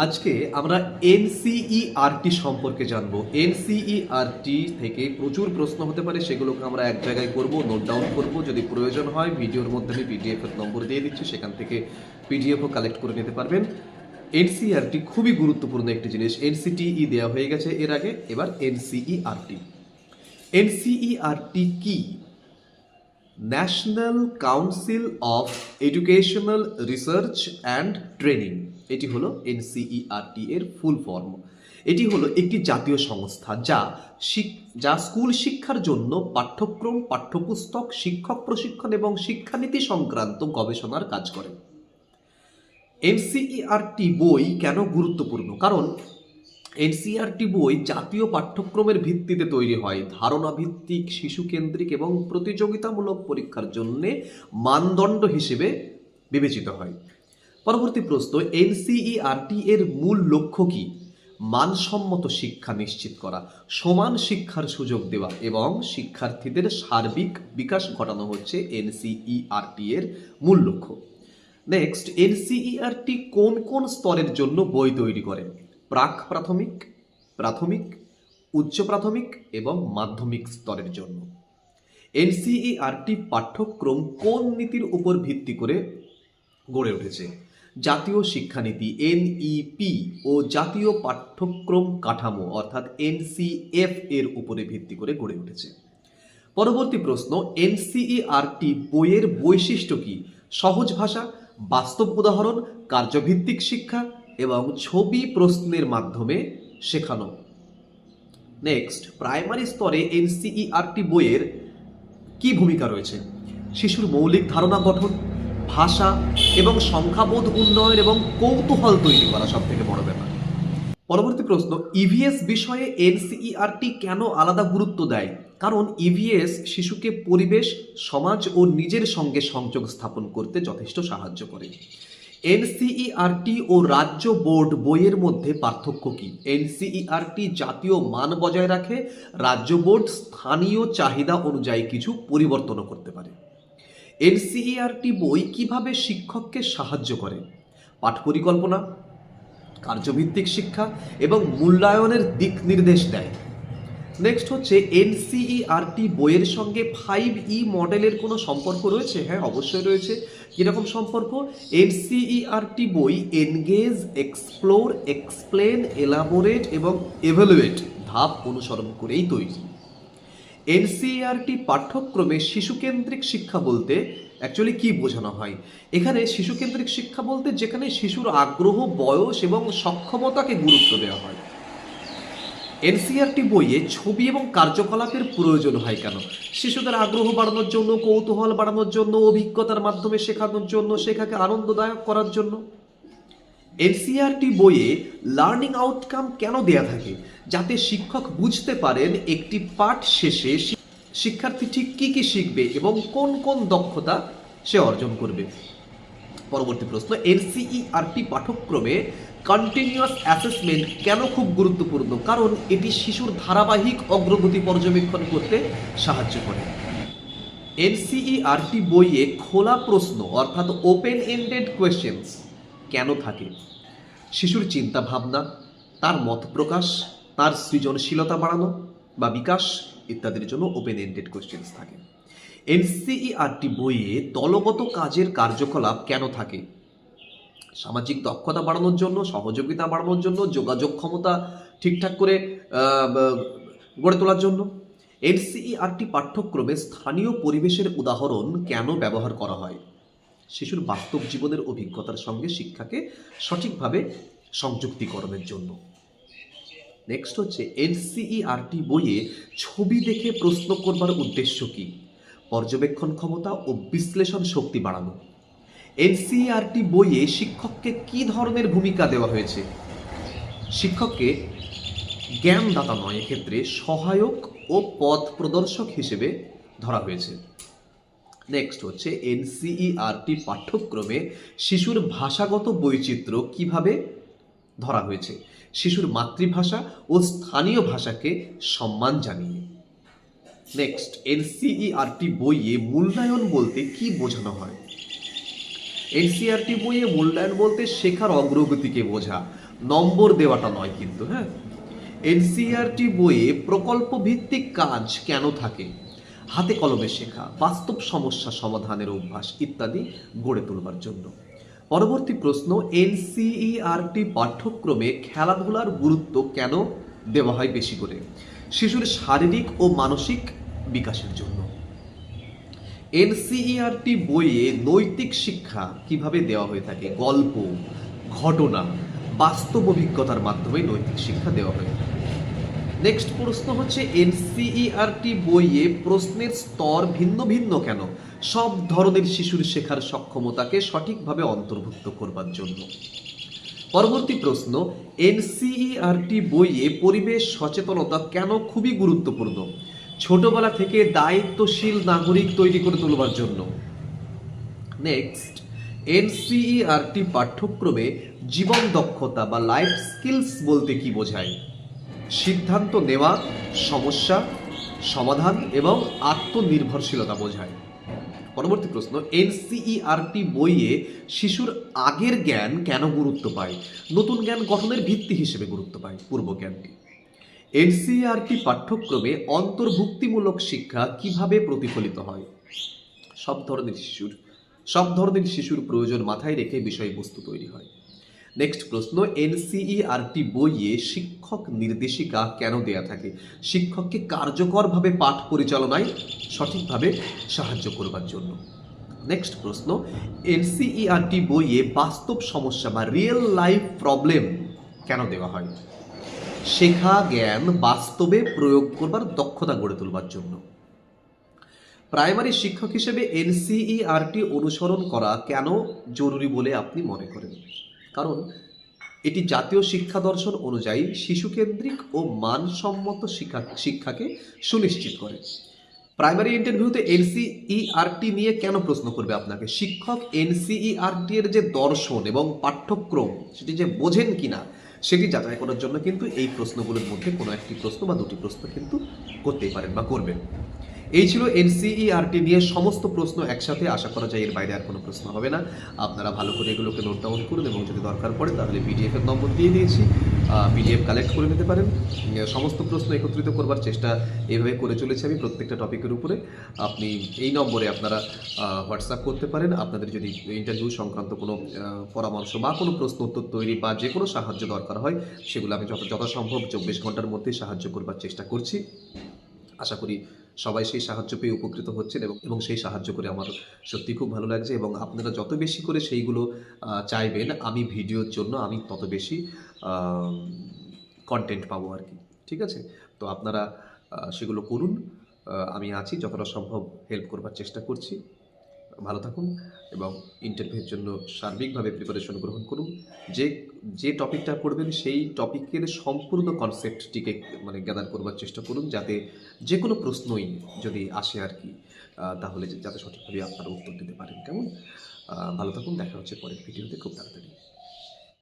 আজকে আমরা এনসিইআরটি সম্পর্কে জানবো। এনসিইআরটি থেকে প্রচুর প্রশ্ন হতে পারে, সেগুলোকে আমরা এক জায়গায় করব, নোট ডাউন করব। যদি প্রয়োজন হয় ভিডিওর মধ্যে আমি পিডিএফ এর নম্বর দিয়ে দিচ্ছি, সেখান থেকে পিডিএফও কালেক্ট করে নিতে পারবেন। এনসিইআরটি খুবই গুরুত্বপূর্ণ একটি জিনিস। এনসিটিই দেওয়া হয়ে গেছে এর আগে, এবার এনসিইআরটি। এনসিইআরটি কি? National council of educational research and training, এটি হলো এনসিইআরটি এর ফুল ফর্ম। এটি হলো একটি জাতীয় সংস্থা যা স্কুল শিক্ষার জন্য পাঠ্যক্রম, পাঠ্যপুস্তক, শিক্ষক প্রশিক্ষণ এবং শিক্ষানীতি সংক্রান্ত গবেষণার কাজ করে। এনসিইআরটি বই কেন গুরুত্বপূর্ণ? কারণ এনসিইআরটি বই জাতীয় পাঠ্যক্রমের ভিত্তিতে তৈরি হয়, ধারণা ভিত্তিক, শিশু কেন্দ্রিক এবং প্রতিযোগিতামূলক পরীক্ষার জন্য মানদণ্ড হিসেবে বিবেচিত হয়। পরবর্তী প্রশ্ন, এনসিইআরটি এর মূল লক্ষ্য কি? মানসম্মত শিক্ষা নিশ্চিত করা, সমান শিক্ষার সুযোগ দেওয়া এবং শিক্ষার্থীদের সার্বিক বিকাশ ঘটানো হচ্ছে এনসিইআরটি এর মূল লক্ষ্য। নেক্সট, এনসিইআরটি কোন কোন স্তরের জন্য বই তৈরি করে? প্রাক প্রাথমিক, প্রাথমিক, উচ্চ প্রাথমিক এবং মাধ্যমিক স্তরের জন্য। এনসিইআরটি পাঠ্যক্রম কোন নীতির উপর ভিত্তি করে গড়ে উঠেছে? জাতীয় শিক্ষানীতি এনইপি ও জাতীয় পাঠ্যক্রম কাঠামো অর্থাৎ এনসিএফ এর উপরে ভিত্তি করে গড়ে উঠেছে। পরবর্তী প্রশ্ন, এনসিইআরটি বইয়ের বৈশিষ্ট্য কি? সহজ ভাষা, বাস্তব উদাহরণ, কার্যভিত্তিক শিক্ষা এবং ছবি প্রশ্নের মাধ্যমে শেখানো। নেক্সট, প্রাইমারি স্তরে এনসিইআরটি বইয়ের কি ভূমিকা রয়েছে? শিশুর মৌলিক ধারণা গঠন, ভাষা এবং সংখ্যাবোধ উন্নয়ন এবং কৌতূহল তৈরি করা সব থেকে বড় ব্যাপার। পরবর্তী প্রশ্ন, ইভিএস বিষয়ে এনসিইআরটি কেন আলাদা গুরুত্ব দেয়? কারণ ইভিএস শিশুকে পরিবেশ, সমাজ ও নিজের সঙ্গে সংযোগ স্থাপন করতে যথেষ্ট সাহায্য করে। এনসিইআরটি ও রাজ্য বোর্ড বইয়ের মধ্যে পার্থক্য কি? এনসিইআরটি জাতীয় মান বজায় রাখে, রাজ্য বোর্ড স্থানীয় চাহিদা অনুযায়ী কিছু পরিবর্তনও করতে পারে। এনসিইআরটি বই কিভাবে শিক্ষককে সাহায্য করে? পাঠ পরিকল্পনা, কার্যভিত্তিক শিক্ষা এবং মূল্যায়নের দিক নির্দেশ দেয়। নেক্সট হচ্ছে, এনসিইআরটি বইয়ের সঙ্গে 5E মডেলের কোনো সম্পর্ক রয়েছে? হ্যাঁ, অবশ্যই রয়েছে। কীরকম সম্পর্ক? এনসিইআরটি বই এনগেজ, এক্সপ্লোর, এক্সপ্লেন, এলাবোরেট এবং এভালুয়েট ধাপ অনুসরণ করেই তৈরি। এনসিইআরটি পাঠ্যক্রমে শিশুকেন্দ্রিক শিক্ষা বলতে অ্যাকচুয়ালি কি বোঝানো হয়? এখানে শিশুকেন্দ্রিক শিক্ষা বলতে যেখানে শিশুর আগ্রহ, বয়স এবং সক্ষমতাকে গুরুত্ব দেওয়া হয়। এনসিইআরটি বইয়ে ছবি এবং কার্যকলাপের প্রয়োজন হয় কেন? শিশুদের আগ্রহ বাড়ানোর জন্য, কৌতূহল বাড়ানোর জন্য, অভিজ্ঞতার মাধ্যমে শেখানোর জন্য, শেখাকে আনন্দদায়ক করার জন্য। এনসিইআরটি বইয়ে লার্নিং আউটকাম কেন দেয়া থাকে? যাতে শিক্ষক বুঝতে পারেন একটি পাঠ শেষে শিক্ষার্থী ঠিক কি কি শিখবে এবং কোন কোন দক্ষতা সে অর্জন করবে। পরবর্তী প্রশ্ন, এনসিইআরটি পাঠ্যক্রমে কন্টিনিউয়াস অ্যাসেসমেন্ট কেন খুব গুরুত্বপূর্ণ? কারণ এটি শিশুর ধারাবাহিক অগ্রগতি পর্যবেক্ষণ করতে সাহায্য করে। এনসিইআরটি বইয়ে খোলা প্রশ্ন অর্থাৎ ওপেন এন্ডেড কোয়েশ্চেন্স কেন থাকে? শিশুর চিন্তা ভাবনা, তার মত প্রকাশ, তার সৃজনশীলতা বাড়ানো বা বিকাশ ইত্যাদির জন্য ওপেন এন্ডেড কোয়েশ্চেন্স থাকে। এনসিইআরটি বইয়ে দলগত কাজের কার্যকলাপ কেন থাকে? সামাজিক দক্ষতা বাড়ানোর জন্য, সহযোগিতা বাড়ানোর জন্য, যোগাযোগ ক্ষমতা ঠিকঠাক করে গড়ে তোলার জন্য। এনসিইআরটি পাঠ্যক্রমে স্থানীয় পরিবেশের উদাহরণ কেন ব্যবহার করা হয়? শিশুর বাস্তব জীবনের অভিজ্ঞতার সঙ্গে শিক্ষাকে সঠিকভাবে সংযুক্তিকরণের জন্য। নেক্সট হচ্ছে, এনসিইআরটি বইয়ে ছবি দেখে প্রশ্ন করবার উদ্দেশ্য কি? পর্যবেক্ষণ ক্ষমতা ও বিশ্লেষণ শক্তি বাড়ানো। এনসিইআরটি বইয়ে শিক্ষককে কি ধরনের ভূমিকা দেওয়া হয়েছে? শিক্ষককে জ্ঞানদাতা নয়, এক্ষেত্রে সহায়ক ও পথ প্রদর্শক হিসেবে ধরা হয়েছে। নেক্সট হচ্ছে, এনসিইআরটি পাঠ্যক্রমে শিশুর ভাষাগত বৈচিত্র্য কিভাবে ধরা হয়েছে? শিশুর মাতৃভাষা ও স্থানীয় ভাষাকে সম্মান জানিয়ে। নেক্সট, এনসিইআরটি বইয়ে মূল্যায়ন বলতে কি বোঝানো হয়? এনসিইআরটি বইয়ে মূল্যায়ন বলতে শেখার অগ্রগতিকে বোঝা, নম্বর দেওয়াটা নয় কিন্তু, হ্যাঁ। এনসিইআরটি বইয়ে প্রকল্প ভিত্তিক কাজ কেন থাকে, হাতে কলমে শেখা, বাস্তব সমস্যা সমাধানের অভ্যাস ইত্যাদি গড়ে তোলবার জন্য। পরবর্তী প্রশ্ন, এনসিইআরটি পাঠ্যক্রমে খেলাধুলার গুরুত্ব কেন দেওয়া হয় বেশি করে, শিশুর শারীরিক ও মানসিক বিকাশের জন্য। এনসিইআরটি বইয়ে নৈতিক শিক্ষা কিভাবে দেওয়া হয়ে থাকে, গল্প, ঘটনা, বাস্তব অভিজ্ঞতার মাধ্যমে নৈতিক শিক্ষা দেওয়া হয়ে থাকে। নেক্সট প্রশ্ন হচ্ছে, এনসিইআরটি বইয়ে প্রশ্নের স্তর ভিন্ন ভিন্ন কেন, সব ধরনের শিশুর শেখার সক্ষমতাকে সঠিকভাবে অন্তর্ভুক্ত করবার জন্য। পরবর্তী প্রশ্ন, এনসিইআরটি বইয়ে পরিবেশ সচেতনতা কেন খুবই গুরুত্বপূর্ণ, ছোটবেলা থেকে দায়িত্বশীল নাগরিক তৈরি করে তোলবার জন্য। নেক্সট, এনসিইআরটি পাঠ্যক্রমে জীবন দক্ষতা বা লাইফ স্কিলস বলতে কি বোঝায়, সিদ্ধান্ত নেওয়া, সমস্যা সমাধান এবং আত্মনির্ভরশীলতা বোঝায়। পরবর্তী প্রশ্ন, এনসিইআরটি বইয়ে শিশুর আগের জ্ঞান কেন গুরুত্ব পায়, নতুন জ্ঞান গঠনের ভিত্তি হিসেবে গুরুত্ব পায় পূর্ব জ্ঞানটি। এনসিইআরটি পাঠ্যক্রমে অন্তর্ভুক্তিমূলক শিক্ষা কিভাবে প্রতিফলিত হয়, সব ধরনের শিশুর প্রয়োজন মাথায় রেখে বিষয়বস্তু তৈরি হয়। নেক্সট প্রশ্ন, এনসিইআরটি বইয়ে শিক্ষক নির্দেশিকা কেন দেয়া থাকে, শিক্ষককে কার্যকরভাবে পাঠ পরিচালনায় সঠিকভাবে সাহায্য করবার জন্য। নেক্সট প্রশ্ন, এনসিইআরটি বইয়ে বাস্তব সমস্যা বা রিয়েল লাইফ প্রবলেম কেন দেওয়া হয়, শেখা জ্ঞান বাস্তবে প্রয়োগ করবার দক্ষতা গড়ে তোলবার জন্য। প্রাইমারি শিক্ষক হিসেবে এনসিইআরটি অনুসরণ করা কেন জরুরি বলে আপনি মনে করেন, কারণ এটি জাতীয় শিক্ষা দর্শন অনুযায়ী শিশুকেন্দ্রিক ও মানসম্মত শিক্ষাকে সুনিশ্চিত করে। প্রাইমারি ইন্টারভিউতে এনসিইআরটি নিয়ে কেন প্রশ্ন করবে আপনাকে, শিক্ষক এনসিইআরটি এর যে দর্শন এবং পাঠ্যক্রম সেটি যে বোঝেন কিনা সেটি যাচাই করার জন্য কিন্তু এই প্রশ্নগুলোর মধ্যে কোনো একটি প্রশ্ন বা দুটি প্রশ্ন কিন্তু করতেই পারেন বা করবেন। এই ছিল এনসিইআরটি নিয়ে সমস্ত প্রশ্ন একসাথে, আশা করা যায় এর বাইরে আর কোনো প্রশ্ন হবে না। আপনারা ভালো করে এগুলোকে নোট ডাউন করুন এবং যদি দরকার পড়ে তাহলে পিডিএফ এর নম্বর দিয়ে দিয়েছি, পিডিএফ কালেক্ট করে নিতে পারেন। সমস্ত প্রশ্ন একত্রিত করবার চেষ্টা এইভাবে করে চলেছি আমি প্রত্যেকটা টপিকের উপরে। আপনি এই নম্বরে আপনারা হোয়াটসঅ্যাপ করতে পারেন আপনাদের যদি ইন্টারভিউ সংক্রান্ত কোনো পরামর্শ বা কোনো প্রশ্ন উত্তর তৈরি বা যে কোনো সাহায্য দরকার হয় সেগুলো আমি যথাসম্ভব 24 ঘন্টার মধ্যে সাহায্য করবার চেষ্টা করছি। আশা করি সবাই সেই সাহায্য পেয়ে উপকৃত হচ্ছেন এবং সেই সাহায্য করে আমার সত্যি খুব ভালো লাগছে এবং আপনারা যত বেশি করে সেইগুলো চাইবেন আমি ভিডিওর জন্য আমি তত বেশি কন্টেন্ট পাবো আর কি, ঠিক আছে। তো আপনারা সেগুলো করুন, আমি আছি, যতটা সম্ভব হেল্প করবার চেষ্টা করছি। ভালো থাকুন এবং ইন্টারভিউর জন্য সার্বিকভাবে প্রিপারেশন গ্রহণ করুন। যে টপিকটা পড়বেন সেই টপিকের সম্পূর্ণ কনসেপ্টটিকে মানে গ্যাদার করবার চেষ্টা করুন, যাতে যে কোনো প্রশ্নই যদি আসে আর কি তাহলে যাতে সঠিকভাবে আপনারা উত্তর দিতে পারেন। কেমন? ভালো থাকুন, দেখা হচ্ছে পরের ভিডিওতে খুব তাড়াতাড়ি।